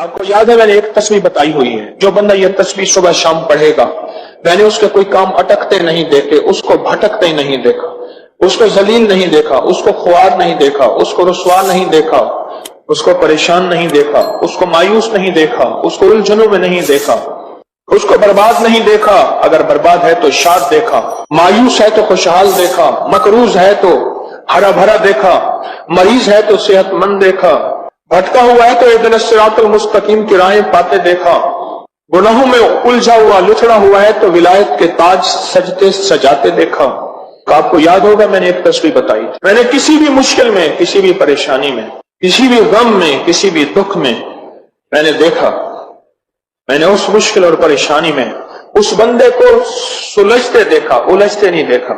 آپ کو یاد ہے میں نے ایک تسبیح بتائی ہوئی ہے، جو بندہ یہ تسبیح صبح شام پڑھے گا، میں نے اس کے کوئی کام اٹکتے نہیں دیکھے، اس کو بھٹکتے نہیں دیکھا، اس کو ذلیل نہیں دیکھا، اس کو خوار نہیں دیکھا، اس کو رسوا نہیں دیکھا، اس کو پریشان نہیں دیکھا، اس کو مایوس نہیں دیکھا، اس کو الجھنوں میں نہیں دیکھا، اس کو برباد نہیں دیکھا، اگر برباد ہے تو شاد دیکھا، مایوس ہے تو خوشحال دیکھا، مقروض ہے تو ہرا بھرا دیکھا، مریض ہے تو صحت مند دیکھا، بھٹکا ہوا ہے تو اہدنا الصراط المستقیم کی راہیں پاتے دیکھا، گناہوں میں الجھا ہوا لچڑا ہوا ہے تو ولایت کے تاج سجتے سجاتے دیکھا۔ آپ کو یاد ہوگا میں نے ایک تسبیح بتائی، میں نے کسی بھی مشکل میں، کسی بھی پریشانی میں، کسی بھی غم میں، کسی بھی دکھ میں میں نے دیکھا، میں نے اس مشکل اور پریشانی میں اس بندے کو سلجھتے دیکھا، الجھتے نہیں دیکھا،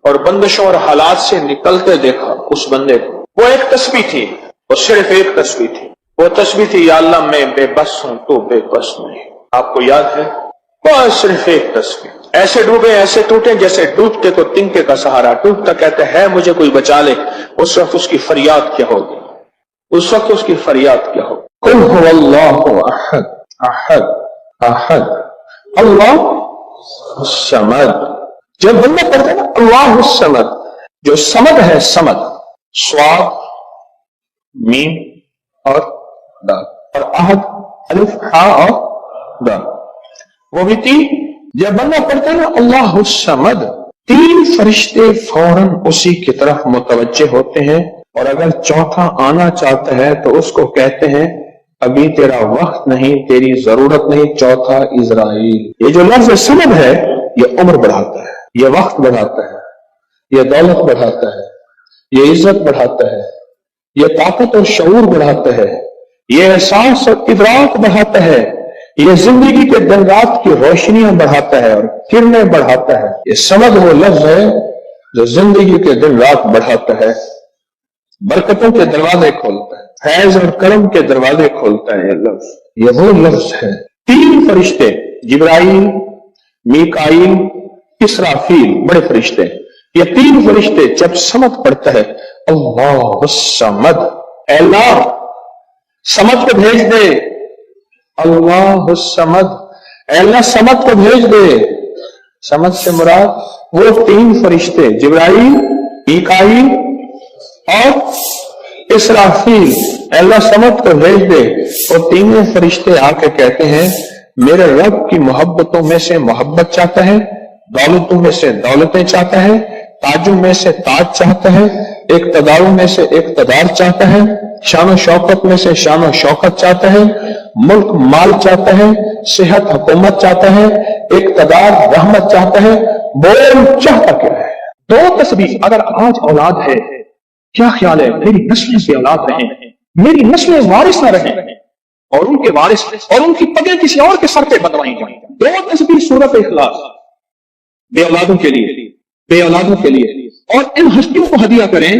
اور بندشوں اور حالات سے نکلتے دیکھا اس بندے کو۔ وہ ایک تسبیح تھی، وہ صرف ایک تسبیح تھی، وہ تسبیح تھی یا اللہ میں بے بس ہوں تو بے بس نہیں۔ آپ کو یاد ہے؟ بس صرف ایک تسبیح، ایسے ڈوبے ایسے ٹوٹے جیسے ڈوبتے کو تنکے کا سہارا، ڈوبتا کہتے ہے مجھے کوئی بچا لے، اس وقت اس کی فریاد کیا ہوگی، اس وقت اس کی فریاد کیا ہوگی؟ قل هو اللہ احد احد احد اللہ الصمد۔ جب بندہ پڑھتا ہے نا اللہ الصمد، جو صمد ہے، صمد صاد میم اور دال، اور احد الف ہا اور دال، وہ بھی تین۔ جب بندہ پڑھتا ہے نا اللہ الصمد، تین فرشتے فوراً اسی کی طرف متوجہ ہوتے ہیں، اور اگر چوتھا آنا چاہتا ہے تو اس کو کہتے ہیں ابھی تیرا وقت نہیں، تیری ضرورت نہیں، چوتھا اسرائیل۔ یہ جو لفظ صمد ہے یہ عمر بڑھاتا ہے، یہ وقت بڑھاتا ہے، یہ دولت بڑھاتا ہے، یہ عزت بڑھاتا ہے، یہ طاقت اور شعور بڑھاتا ہے، یہ احساس اور ادراک بڑھاتا ہے، یہ زندگی کے دن رات کی روشنیاں بڑھاتا ہے اور کرنیں بڑھاتا ہے۔ یہ سمد وہ لفظ ہے جو زندگی کے دن رات بڑھاتا ہے، برکتوں کے دروازے کھولتا ہے، فیض اور کرم کے دروازے کھولتا ہے۔ یہ لفظ، یہ وہ لفظ ہے۔ تین فرشتے جبرائیل، میکائیل، اسرافیل، بڑے فرشتے، یہ تین فرشتے جب سمد پڑھتا ہے اللہ الصمد، اے اللہ سمد کو بھیج دے، اللہ الصمد، اے اللہ سمد کو بھیج دے۔ سمد سے مراد وہ تین فرشتے جبرائیل، میکائیل اور اسرافیل، اے اللہ سمد کو بھیج دے۔ اور تینوں فرشتے آ کے کہتے ہیں میرے رب کی محبتوں میں سے محبت چاہتا ہے، دولتوں میں سے دولتیں چاہتا ہے، تاجوں میں سے تاج چاہتا ہے، اقتداروں میں سے اقتدار چاہتا ہے، شان و شوکت میں سے شان و شوکت چاہتا ہے، ملک مال چاہتا ہے، صحت حکومت چاہتا ہے، اقتدار رحمت چاہتا ہے۔ بول چاہتا کیا ہے؟ دو تسبیح۔ اگر آج اولاد ہے، کیا خیال ہے میری نسلیں سے اولاد رہیں، میری نسلیں وارث نہ رہیں، اور ان کے وارث اور ان کی پگیں کسی اور کے سر پہ بنوائی جائیں۔ دو تسبیح سورۃ اخلاص، بے اولادوں کے لیے، بے اولادوں کے لیے، اور ان ہستیوں کو ہدیہ کریں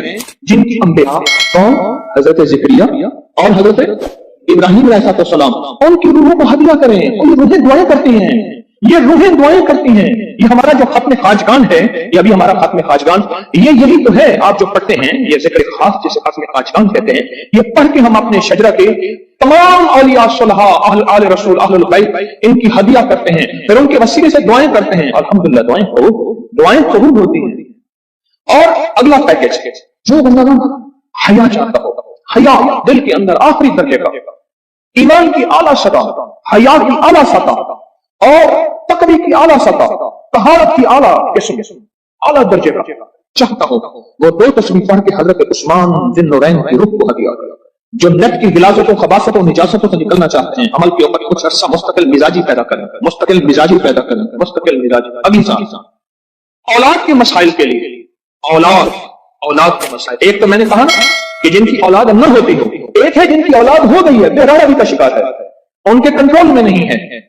جن کی انبیاء کون؟ حضرت زکریا اور حضرت ابراہیم علیہ السلام، ان کی روحوں کو ہدیہ کریں، ان روحیں دعائیں کرتی ہیں، یہ روحیں دعائیں کرتی ہیں۔ یہ ہمارا جو ختم خاجگان ہے، یہ ابھی ہمارا ختم خاجگان یہ یہی تو ہے آپ جو پڑھتے ہیں، یہ ذکر خاص جسے ختم خاجگان کہتے ہیں، یہ پڑھ کے ہم اپنے شجرہ کے تمام اولیاء صلحاء، اہل آل رسول، اہل البیت، ان کی ہدیہ کرتے ہیں، پھر ان کے وسیلے سے دعائیں کرتے ہیں، الحمدللہ دعائیں قبول ہوتی ہیں۔ اور اگلا پیکج، جو بندہ حیا چاہتا ہو، حیا دل کے اندر آخری درجے کا، ایمان کی اعلیٰ سطح، حیا کی اعلیٰ سطح، اور تقوی کی اعلیٰ سطح، طہارت کی اعلیٰ قسم، اعلیٰ درجے کا چاہتا ہو، وہ دو تسبیح پڑھ کے حضرت عثمان ذی النورین کی روح کو ہدیہ کرے۔ جو نیت کی غلاظتوں، خباثتوں، نجاستوں سے نکلنا چاہتے ہیں، عمل کے اوپر کچھ عرصہ مستقل مزاجی پیدا کریں، مستقل مزاجی پیدا کریں، مستقل مزاجی۔ ابھی اولاد کے مسائل کے لیے، اولاد کے مسائل، ایک تو میں نے کہا نا کہ جن کی اولاد نہ ہوتی ہو، ایک ہے جن کی اولاد ہو گئی ہے، بہرحال کا شکار ہے، ان کے کنٹرول میں نہیں ہے،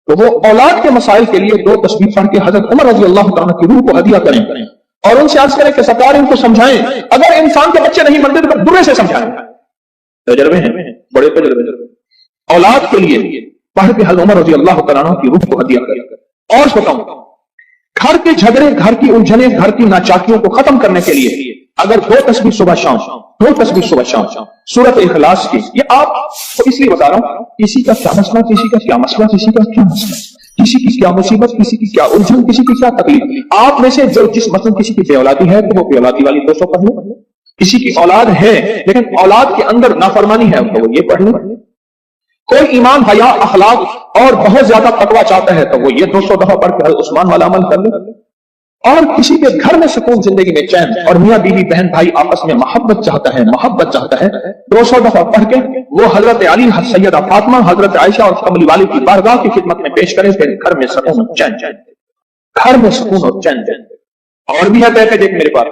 تو وہ اولاد کے مسائل کے لیے دو تسبیح پڑھ کے حضرت عمر رضی اللہ تعالیٰ کی روح کو ہدیہ کریں، اور ان سے عرض کریں کہ سرکار ان کو سمجھائیں، اگر انسان کے بچے نہیں بنتے تو برے سے سمجھائیں۔ تجربے ہیں، بڑے تجربے۔ اولاد کے لیے پڑھ کے حضرت عمر رضی اللہ تعالیٰ کی روح کو ہدیہ کریں۔ اور بتاؤں، گھر کے جھگڑے، گھر کی الجھنیں، گھر کی ناچاکیوں کو ختم کرنے کے لیے اگر دو تسبیح صبح شام، دو تسبیح صبح شام سورت اخلاص کی، یہ آپ کو اس لیے بتا رہا ہوں، کسی کا کیا مسئلہ، کسی کا کیا مسئلہ، کسی کا کیا مسئلہ، کسی کی کیا مصیبت، کسی کی کیا الجھن، کسی کی کیا تکلیف، آپ میں سے جو جس مثلا کسی کی بے اولادی ہے تو وہ بے اولادی والی 200 پڑھ لیں، کسی کی اولاد ہے لیکن اولاد کے اندر نافرمانی ہے تو وہ یہ پڑھ لیں، کوئی ایمان حیا اخلاق اور بہت زیادہ تقویٰ چاہتا ہے تو وہ یہ 200 دفعہ پڑھ کے حضرت عثمان والا عمل کر لے، اور کسی کے گھر میں سکون، زندگی میں چین، اور میاں بیوی بہن بھائی آپس میں محبت چاہتا ہے، محبت چاہتا ہے، 200 دفعہ پڑھ کے وہ حضرت علی، سیدہ فاطمہ، حضرت عائشہ اور کملی والی کی بارگاہ کی خدمت میں پیش کرے، پھر گھر میں سکون اور چین، گھر میں سکون اور چین۔ اور بھی ہے پیکج ایک میرے پاس،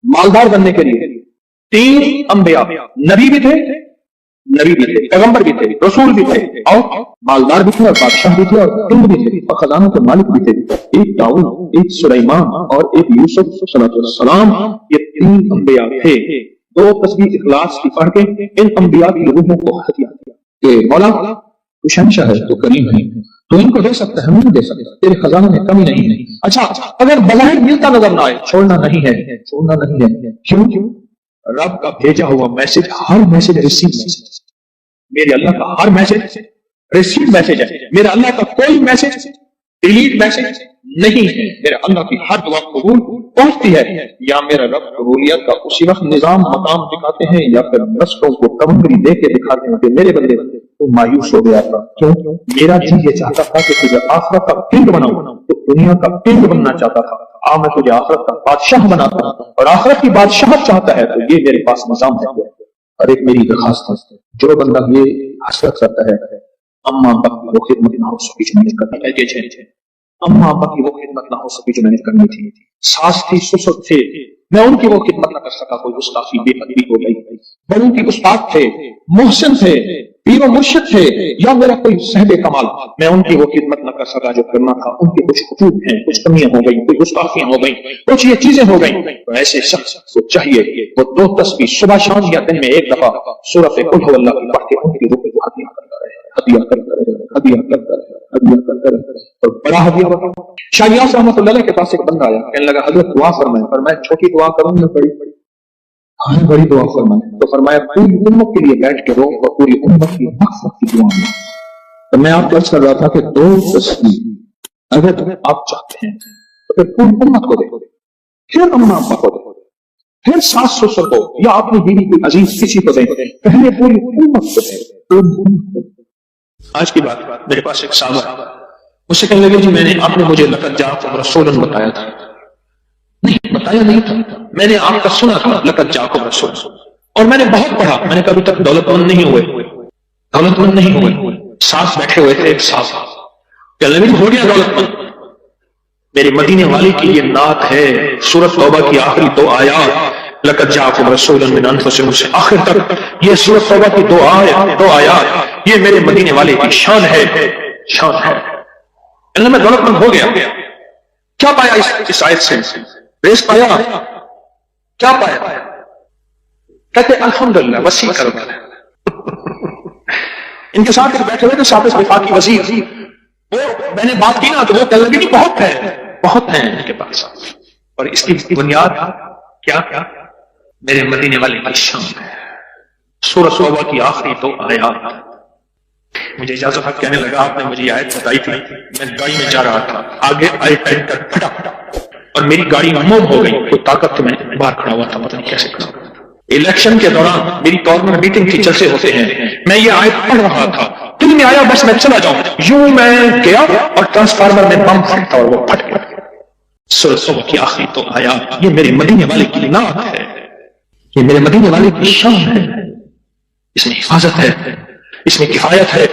مالدار بننے کے لیے 3 انبیاء، نبی بھی تھے، پیغمبر بھی تھے، رسول بھی تھے، اور مالدار بھی تھے، اور بادشاہ بھی تھے، اور کنگ بھی تھے، اور خزانوں کے مالک بھی تھے، ایک داؤد، ایک سلیمان اور ایک یوسف صلی اللہ علیہ وسلم، یہ 3 انبیاء تھے۔ 2 تسبیح اخلاص کی پڑھ کے ان انبیاء کی روحوں کو ہدیہ دیا کہ مولا تو شہنشاہ ہے، تو کریم ہے، تو ان کو دے سکتا ہے، ہم نہیں دے سکتا، تیرے خزانوں میں کمی نہیں ہے۔ اچھا اگر بظاہر ملتا نظر نہ آئے، چھوڑنا نہیں ہے، چھوڑنا نہیں ہے، کیوں؟ رب کا بھیجا ہوا میسج، ہر میسج ریسیو میسج، میرے اللہ کا ہر میسج ریسیو میسج ہے، میرا اللہ کا کوئی میسج ڈیلیٹ میسج نہیں ہے، میرے اللہ کی ہر دعا قبول پہنچتی ہے، یا میرا رب قبولیت کا اسی وقت نظام مقام دکھاتے ہیں، یا پھر رسلوں کو تمنگری دے کے دکھاتے ہیں کہ میرے بندے تو مایوس ہو گیا تھا، کیوں؟ میرا جی یہ چاہتا تھا کہ تجھے آخرت کا کنگ بناؤں، تو دنیا کا کنگ بننا چاہتا تھا، میں تجھے آخرت کا بادشاہ بناتا ہوں، اور آخرت کی بادشاہت چاہتا ہے تو یہ میرے پاس نظام ہے۔ اور ایک میری درخواست ہے، جو بندہ یہ حسرت کرتا ہے اما ابا کی وہ خدمت نہ ہو سکی جو میں نے کرنی تھی، اما ابا کی وہ خدمت نہ ہو سکی جو میں نے کرنی تھی، ساس تھی، سسر تھے، میں ان کی وہ خدمت نہ کر سکا، کوئی گستاخی بے ادبی ہو گئی، بڑوں کی استاد تھے، محسن تھے، پیر و مرشد تھے، یا میرا کوئی صاحب کمال، میں ان کی وہ خدمت نہ کر سکا جو کرنا تھا، ان کے کچھ حقوق ہیں، کچھ کمیاں ہو گئی، کچھ گستاخیاں ہو گئی، کچھ یہ چیزیں ہو گئی، تو ایسے شخص کو چاہیے وہ 2 تسبیح صبح شام یا دن میں 1 دفعہ سورۃ قل هو اللہ کی پڑھ کے ان کی روح کو ہدیہ کرتا رہے، ہدیہ کرتا رہے، ہدیہ کرتا رہے، ہدیہ کرتا رہے، اور بڑا ہدیہ ہوگا۔ شاہ نیاز رحمۃ اللہ علیہ کے پاس ایک بندہ آیا، کہنے لگا حضرت دعا فرمائیں، فرمایا چھوٹی دعا کروں یا بڑی؟ ہاں بڑی دعا فرمائیں، تو فرمایا پوری امت کے لیے بیٹھ کے رو اور پوری امت کی مغفرت کی دعا میں۔ تو میں آپ کو عرض کر رہا تھا کہ 2 تسبیح اگر آپ چاہتے ہیں تو پھر پوری امت کو دے، پھر اما ابا کو دے، پھر ساس سسر کو، یا اپنی بیوی کو عزیز کسی کو دیں، پہلے پوری امت کو دے۔ آج کی بات، میرے پاس ایک صاحب مجھ سے کہنے لگے جی آپ نے مجھے لقد جاءکم رسول بتایا تھا، نہیں بتایا نہیں تھا، میں نے آپ کا سنا تھا لقد جاءکم رسول، اور میں نے بہت پڑھا، میں نے کبھی تک دولت مند نہیں ہوئے، دولت مند نہیں ہوئے، ساتھ بیٹھے ہوئے تھے ایک صاحب، کہنے لگے ہو گیا دولت مند، میرے مدینے والی کی یہ نعت ہے، سورۃ توبہ کی آخری 2 آیات، لقد جاءکم رسول من انفسکم سے آخر تک، یہ سورۃ توبہ کی 2 آیات، یہ میرے مدینے والے کی شان ہے، شان ہے۔ اللہ میں دولت مند ہو گیا، کیا پایا اس آیت سے؟ ریس پایا، کیا پایا؟ کہتے الحمدللہ وسیع کرم ہے۔ ان کے ساتھ بیٹھے ہوئے تھے صاحب وفاقی وزیر، وہ میں نے بات کی نا تو وہ کہنے لگے کہ بہت ہے، بہت ہیں ان کے پاس، اور اس کی بنیاد کیا؟ میرے مدینے والے کی شان ہے، سورۃ توبہ کی آخری 2 آیات۔ مجھے اجازت ہے، کہنے لگا آپ نے مجھے آیت بتائی تھی، میں گاڑی میں جا رہا تھا، آگے آئے ٹینکر پھٹا اور میری گاڑی موم ہو گئی، کوئی طاقت میں باہر کھڑا ہوا تھا، پتہ نہیں کیسے کھڑا ہوا۔ الیکشن کے دوران میری گورنمنٹ میٹنگ کی، جلسے ہوتے ہیں، میں یہ آیت پڑھ رہا تھا، دل میں آیا بس میں چلا جاؤں، یوں میں گیا اور ٹرانسفارمر میں بم پھٹتا اور وہ پھٹ گیا۔ سورۃ توبہ کی آخری 2 آیات، یہ میرے مدینے والے کی نعت ہے، یہ میرے مدینے والے کی شان ہے، اس میں حفاظت ہے، اس میں کفایت ہے،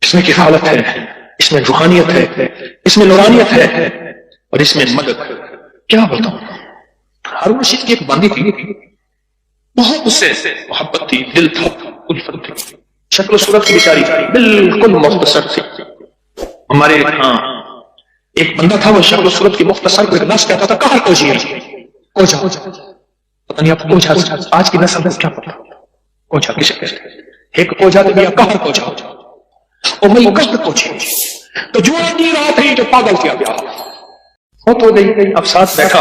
اس میں کفالت ہے، اس میں روحانیت ہے، اس میں نورانیت ہے، اور اس میں مدد۔ کیا بتاؤں، ہارون رشید کی ایک باندی تھی، بہت اس سے محبت تھی، دل تھا، الفت تھی، شکل و صورت کی بیچاری بالکل مختصر تھی۔ ہمارے ہاں ایک بندہ تھا، وہ شکل و صورت کی مختصر کو اخلاص کہتا تھا، کہاں کوجی ہے، کوجا، پتہ نہیں آپ کوجا آج کی نسل کو کیا پتا، کوجا کسے کہتے ہیں؟ ایک کوجا تو بیا کہر کوجا، اور میں کہر کوجی، تو جو آدمی رات ہے جو پاگل کیا گیا، ہو تو نہیں، اب ساتھ بیٹھا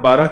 12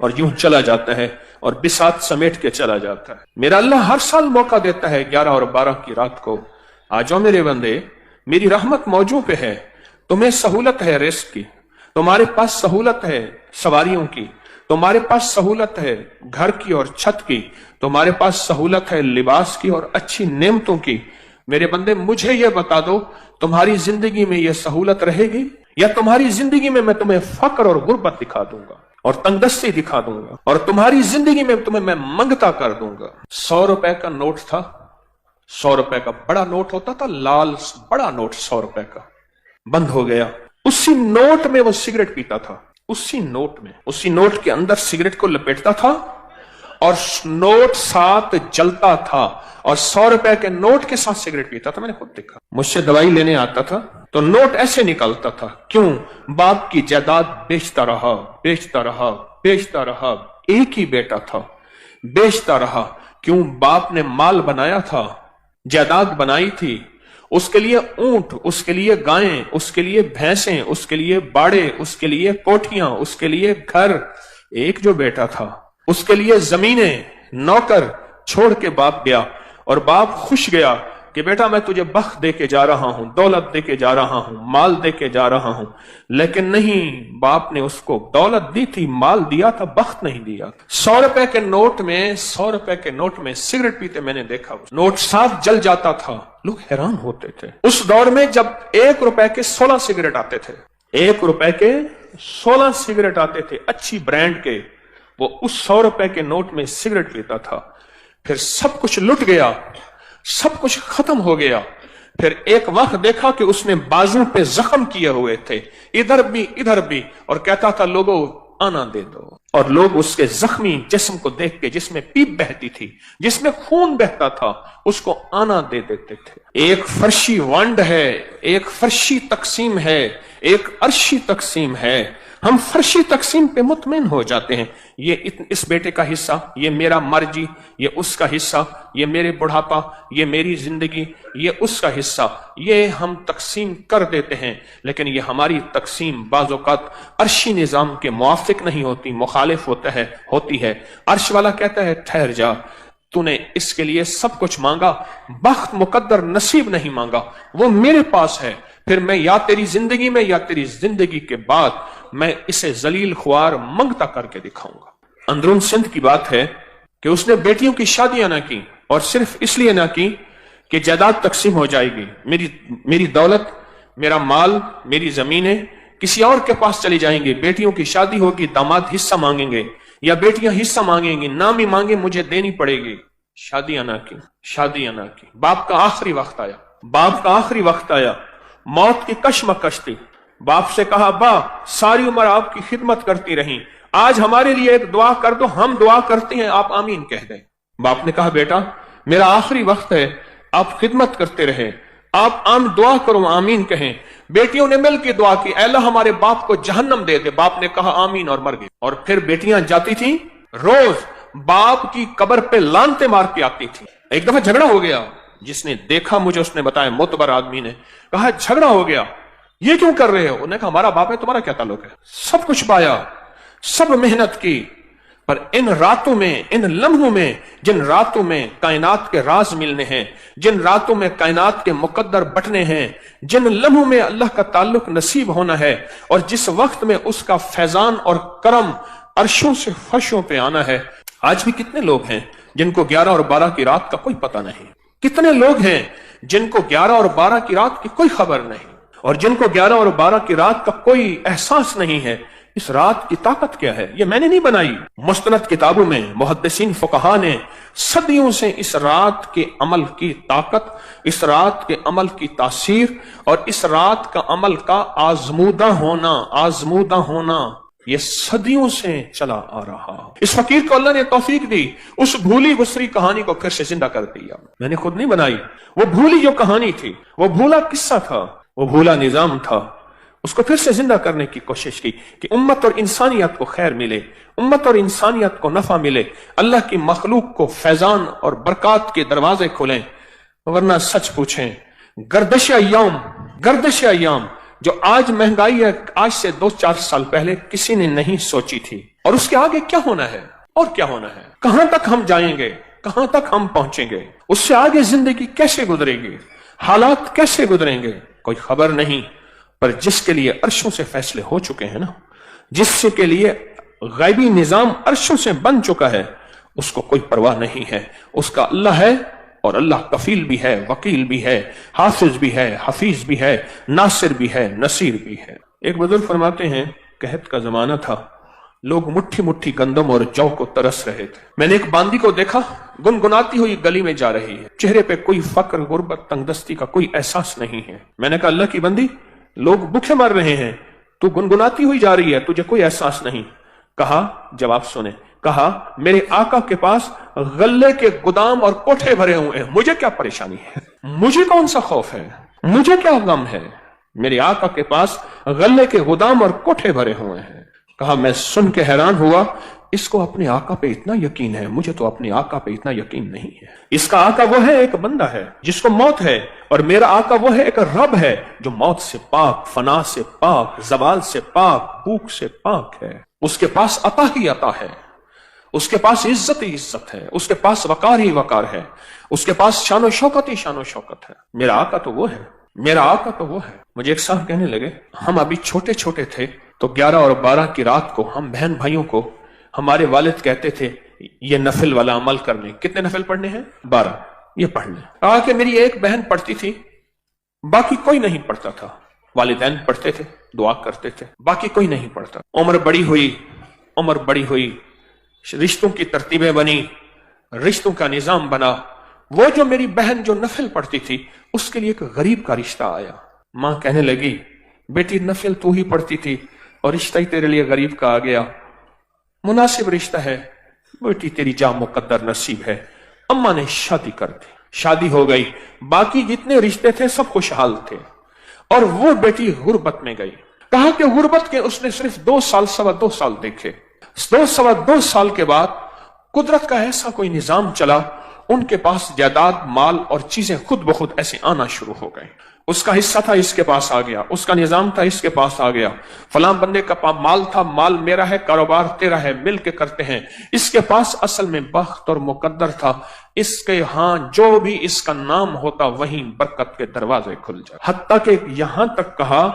اور یوں چلا جاتا ہے اور بساط سمیٹ کے چلا جاتا ہے۔ میرا اللہ ہر سال موقع دیتا ہے 11 اور 12 کی رات کو، آ جاؤ میرے بندے، میری رحمت موجوں پہ ہے، تمہیں سہولت ہے رزق کی، تمہارے پاس سہولت ہے سواریوں کی، تمہارے پاس سہولت ہے گھر کی اور چھت کی، تمہارے پاس سہولت ہے لباس کی اور اچھی نعمتوں کی۔ میرے بندے مجھے یہ بتا دو، تمہاری زندگی میں یہ سہولت رہے گی یا تمہاری زندگی میں میں تمہیں فقر اور غربت دکھا دوں گا اور تنگدستی دکھا دوں گا اور تمہاری زندگی میں تمہیں میں منگتا کر دوں گا۔ 100 روپے کا نوٹ تھا، 100 روپے کا بڑا نوٹ ہوتا تھا، لال بڑا نوٹ 100 روپے کا بند ہو گیا۔ اسی نوٹ میں وہ سگریٹ پیتا تھا، اسی نوٹ میں، اسی نوٹ کے اندر سگریٹ کو لپیٹتا تھا اور نوٹ ساتھ جلتا تھا اور 100 روپے کے نوٹ کے ساتھ سگریٹ پیتا تھا۔ میں نے خود دیکھا، مجھ سے دوائی لینے آتا تھا تو نوٹ ایسے نکلتا تھا۔ کیوں؟ باپ کی جائیداد بیچتا رہا، بیچتا رہا، بیچتا رہا، ایک ہی بیٹا تھا، بیچتا رہا۔ کیوں؟ باپ نے مال بنایا تھا، جائیداد بنائی تھی، اس کے لیے اونٹ، اس کے لیے گائیں، اس کے لیے بھینسیں، اس کے لیے باڑے، اس کے لیے کوٹھیاں، اس کے لیے گھر، ایک جو بیٹا تھا اس کے لیے زمینیں، نوکر چھوڑ کے باپ گیا اور باپ خوش گیا کہ بیٹا میں تجھے بخت دے کے جا رہا ہوں، دولت دے کے جا رہا ہوں، مال دے کے جا رہا ہوں۔ لیکن نہیں، باپ نے اس کو دولت دی تھی، مال دیا تھا، بخت نہیں دیا۔ 100 روپے کے نوٹ میں، 100 روپے کے نوٹ میں سگریٹ پیتے میں نے دیکھا، نوٹ صاف جل جاتا تھا، لوگ حیران ہوتے تھے۔ اس دور میں جب 1 روپے کے 16 سگریٹ آتے تھے، 1 روپے کے 16 سگریٹ آتے تھے اچھی برانڈ کے، وہ اس 100 روپے کے نوٹ میں سگریٹ پیتا تھا۔ پھر سب کچھ لٹ گیا، سب کچھ ختم ہو گیا۔ پھر ایک وقت دیکھا کہ اس نے بازو پہ زخم کیے ہوئے تھے، ادھر بھی ادھر بھی، اور کہتا تھا لوگوں آنا دے دو، اور لوگ اس کے زخمی جسم کو دیکھ کے، جس میں پیپ بہتی تھی، جس میں خون بہتا تھا، اس کو آنا دے دیتے تھے۔ ایک فرشی ونڈ ہے، ایک فرشی تقسیم ہے، ایک عرشی تقسیم ہے۔ ہم فرشی تقسیم پہ مطمئن ہو جاتے ہیں، یہ اس بیٹے کا حصہ، یہ میرا مرجی، یہ اس کا حصہ، یہ میرے بڑھاپا، یہ میری زندگی، یہ اس کا حصہ، یہ ہم تقسیم کر دیتے ہیں۔ لیکن یہ ہماری تقسیم بعض اوقات عرشی نظام کے موافق نہیں ہوتی، مخالف ہوتی ہے۔ عرش والا کہتا ہے ٹھہر جا، تو نے اس کے لیے سب کچھ مانگا، بخت مقدر نصیب نہیں مانگا، وہ میرے پاس ہے۔ پھر میں یا تیری زندگی میں یا تیری زندگی کے بعد میں اسے ذلیل خوار منگتا کر کے دکھاؤں گا۔ اندرون سندھ کی بات ہے کہ اس نے بیٹیوں کی شادیاں نہ کی، اور صرف اس لیے نہ کی کہ جائیداد تقسیم ہو جائے گی، میری دولت، میرا مال، میری زمینیں کسی اور کے پاس چلی جائیں گی، بیٹیوں کی شادی ہوگی، داماد حصہ مانگیں گے یا بیٹیاں حصہ مانگیں گی، نام ہی مانگے مجھے دینی پڑے گی۔ شادیاں نہ کی، شادیاں نہ کی۔ باپ کا آخری وقت آیا، باپ کا آخری وقت آیا، موت کی کشمکش تھی۔ باپ سے کہا با ساری عمر آپ کی خدمت کرتی رہیں، آج ہمارے لیے ایک دعا کر دو، ہم دعا کرتے ہیں، آپ آمین کہہ دیں۔ باپ نے کہا بیٹا میرا آخری وقت ہے، آپ خدمت کرتے رہے، آپ دعا کرو، آمین کہیں۔ بیٹیوں نے مل کے دعا کی، اے اللہ ہمارے باپ کو جہنم دے دے۔ باپ نے کہا آمین اور مر گئے۔ اور پھر بیٹیاں جاتی تھیں، روز باپ کی قبر پہ لانتے مار کے آتی تھی۔ ایک دفعہ جھگڑا ہو گیا، جس نے دیکھا مجھے اس نے بتایا، معتبر آدمی نے کہا جھگڑا ہو گیا، یہ کیوں کر رہے ہو؟ انہوں نے کہا ہمارا باپ ہے، تمہارا کیا تعلق ہے؟ سب کچھ پایا، سب محنت کی، پر ان راتوں میں، ان لمحوں میں، جن راتوں میں کائنات کے راز ملنے ہیں، جن راتوں میں کائنات کے مقدر بٹنے ہیں، جن لمحوں میں اللہ کا تعلق نصیب ہونا ہے، اور جس وقت میں اس کا فیضان اور کرم عرشوں سے فرشوں پہ آنا ہے۔ آج بھی کتنے لوگ ہیں جن کو 11 اور 12 کی رات کا کوئی پتہ نہیں، کتنے لوگ ہیں جن کو 11 اور 12 کی رات کی کوئی خبر نہیں، اور جن کو 11 اور 12 کی رات کا کوئی احساس نہیں ہے۔ اس رات کی طاقت کیا ہے؟ یہ میں نے نہیں بنائی، مستند کتابوں میں محدثین فقہا نے صدیوں سے اس رات کے عمل کی طاقت، اس رات کے عمل کی تاثیر اور اس رات کا عمل کا آزمودہ ہونا یہ صدیوں سے چلا آ رہا۔ اس فقیر کو اللہ نے توفیق دی، اس بھولی بسری کہانی کو پھر سے زندہ کر دیا۔ میں نے خود نہیں بنائی، وہ بھولی جو کہانی تھی، وہ بھولا قصہ تھا، وہ بھولا نظام تھا، اس کو پھر سے زندہ کرنے کی کوشش کی کہ امت اور انسانیت کو خیر ملے، امت اور انسانیت کو نفع ملے، اللہ کی مخلوق کو فیضان اور برکات کے دروازے کھلیں۔ ورنہ سچ پوچھیں، گردش ایام جو آج مہنگائی ہے، آج سے 2-4 سال پہلے کسی نے نہیں سوچی تھی، اور اس کے آگے کیا ہونا ہے اور کیا ہونا ہے، کہاں تک ہم جائیں گے، کہاں تک ہم پہنچیں گے، اس سے آگے زندگی کیسے گزرے گی، حالات کیسے گزریں گے، کوئی خبر نہیں۔ پر جس کے لیے عرشوں سے فیصلے ہو چکے ہیں نا، جس سے کے لیے غیبی نظام عرشوں سے بن چکا ہے، اس کو کوئی پرواہ نہیں ہے، اس کا اللہ ہے، اور اللہ کفیل بھی ہے، وکیل بھی ہے، حافظ بھی ہے، حفیظ بھی ہے، ناصر بھی ہے، نصیر بھی ہے۔ ایک بزرگ فرماتے ہیں قحط کا زمانہ تھا، لوگ مٹھی مٹھی گندم اور جو کو ترس رہے تھے۔ میں نے ایک باندی کو دیکھا، گنگناتی ہوئی گلی میں جا رہی ہے، چہرے پہ کوئی فقر، غربت، تنگدستی کا کوئی احساس نہیں ہے۔ میں نے کہا اللہ کی بندی، لوگ بھوکے مر رہے ہیں، تو گنگناتی ہوئی جا رہی ہے، تجھے کوئی احساس نہیں؟ کہا، جواب سنیں، کہا میرے آقا کے پاس غلے کے گودام اور کوٹھے بھرے ہوئے ہیں، مجھے کیا پریشانی ہے، مجھے کون سا خوف ہے، مجھے کیا غم ہے، میرے آقا کے پاس غلے کے گودام اور کوٹھے بھرے ہوئے ہیں۔ کہا میں سن کے حیران ہوا، اس کو اپنے آقا پہ اتنا یقین ہے، مجھے تو اپنے آقا پہ اتنا یقین نہیں ہے۔ اس کا آقا وہ ہے ایک بندہ ہے جس کو موت ہے، اور میرا آقا وہ ہے ایک رب ہے جو موت سے پاک، فنا سے پاک، زوال سے پاک، بھوک سے پاک ہے۔ اس کے پاس عطا ہی عطا ہے، اس کے پاس عزت ہی عزت ہے، اس کے پاس وقار ہی وقار ہے، اس کے پاس شان و شوکت ہی شان و شوکت ہے۔ میرا آقا تو وہ ہے، میرا آقا تو وہ ہے۔ مجھے ایک صاحب کہنے لگے، ہم ابھی چھوٹے چھوٹے تھے تو 11 اور 12 کی رات کو ہم بہن بھائیوں کو ہمارے والد کہتے تھے یہ نفل والا عمل کر لیں۔ کتنے نفل پڑھنے ہیں؟ 12، یہ پڑھ لیں۔ کہا کہ میری ایک بہن پڑھتی تھی، باقی کوئی نہیں پڑھتا تھا، والدین پڑھتے تھے، دعا کرتے تھے، باقی کوئی نہیں پڑھتا۔ عمر بڑی ہوئی، رشتوں کی ترتیبیں بنی، رشتوں کا نظام بنا۔ وہ جو میری بہن جو نفل پڑھتی تھی، اس کے لیے ایک غریب کا رشتہ آیا۔ ماں کہنے لگی بیٹی نفل تو ہی پڑھتی تھی اور رشتہ ہی تیرے لیے غریب کا آ گیا، مناسب رشتہ ہے، بیٹی تیری جا مقدر نصیب ہے۔ اماں نے شادی کر دی، شادی ہو گئی، باقی جتنے رشتے تھے سب خوشحال تھے، اور وہ بیٹی غربت میں گئی۔ کہا کہ غربت کے اس نے صرف 2 سال، 2.25 سال دیکھے۔ 2.25 سال کے بعد قدرت کا ایسا کوئی نظام چلا، ان کے پاس جائیداد، مال اور چیزیں خود بخود ایسے آنا شروع ہو گئے۔ اس کا حصہ تھا، اس کے پاس آ گیا، اس کا نظام تھا، اس کے پاس آ گیا، فلاں بندے کا مال تھا، مال میرا ہے، کاروبار تیرا ہے، مل کے کرتے ہیں۔ اس کے پاس اصل میں بخت اور مقدر تھا، اس کے ہاں جو بھی اس کا نام ہوتا وہیں برکت کے دروازے کھل جاتے۔ حتیٰ کہ یہاں تک کہا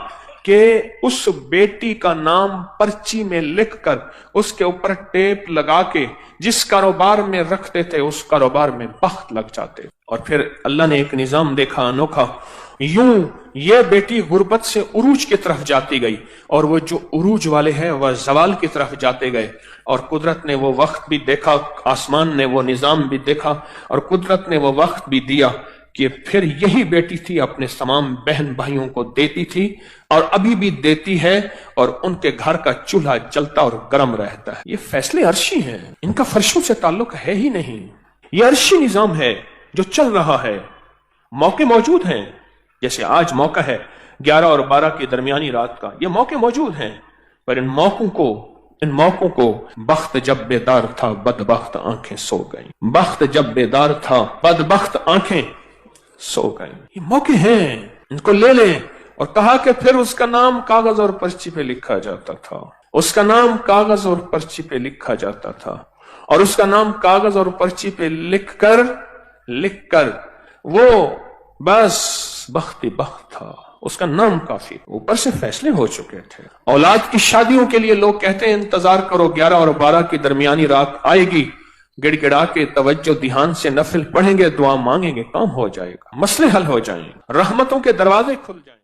کہ اس بیٹی کا نام پرچی میں لکھ کر اس کے اوپر ٹیپ لگا کے جس کاروبار میں رکھتے تھے اس کاروبار میں بخت لگ جاتے۔ اور پھر اللہ نے ایک نظام دیکھا انوکھا، یوں یہ بیٹی غربت سے عروج کی طرف جاتی گئی، اور وہ جو عروج والے ہیں وہ زوال کی طرف جاتے گئے، اور قدرت نے وہ وقت بھی دیکھا، آسمان نے وہ نظام بھی دیکھا، اور قدرت نے وہ وقت بھی دیا کہ پھر یہی بیٹی تھی اپنے تمام بہن بھائیوں کو دیتی تھی، اور ابھی بھی دیتی ہے، اور ان کے گھر کا چولہا جلتا اور گرم رہتا ہے۔ یہ فیصلے عرشی ہیں، ان کا فرشوں سے تعلق ہے ہی نہیں، یہ عرشی نظام ہے جو چل رہا ہے۔ موقع موجود ہیں، جیسے آج موقع ہے 11 اور 12 کی درمیانی رات کا، یہ موقع موجود ہیں، پر ان موقعوں کو بخت جب بیدار تھا بدبخت آنکھیں سو گئیں، بخت جب بیدار تھا بدبخت آنکھیں سو گئیں۔ یہ موقع ہیں، ان کو لے لیں۔ اور کہا کہ پھر اس کا نام کاغذ اور پرچی پہ لکھا جاتا تھا، اس کا نام کاغذ اور پرچی پہ لکھا جاتا تھا، اور اس کا نام کاغذ اور پرچی پہ لکھ کر وہ بس بخت تھا، اس کا نام کافی، اوپر سے فیصلے ہو چکے تھے۔ اولاد کی شادیوں کے لیے لوگ کہتے ہیں انتظار کرو 11 اور 12 کی درمیانی رات آئے گی، گڑ گڑا کے توجہ دھیان سے نفل پڑھیں گے، دعا مانگیں گے، کام ہو جائے گا، مسئلے حل ہو جائیں گے، رحمتوں کے دروازے کھل جائیں گے۔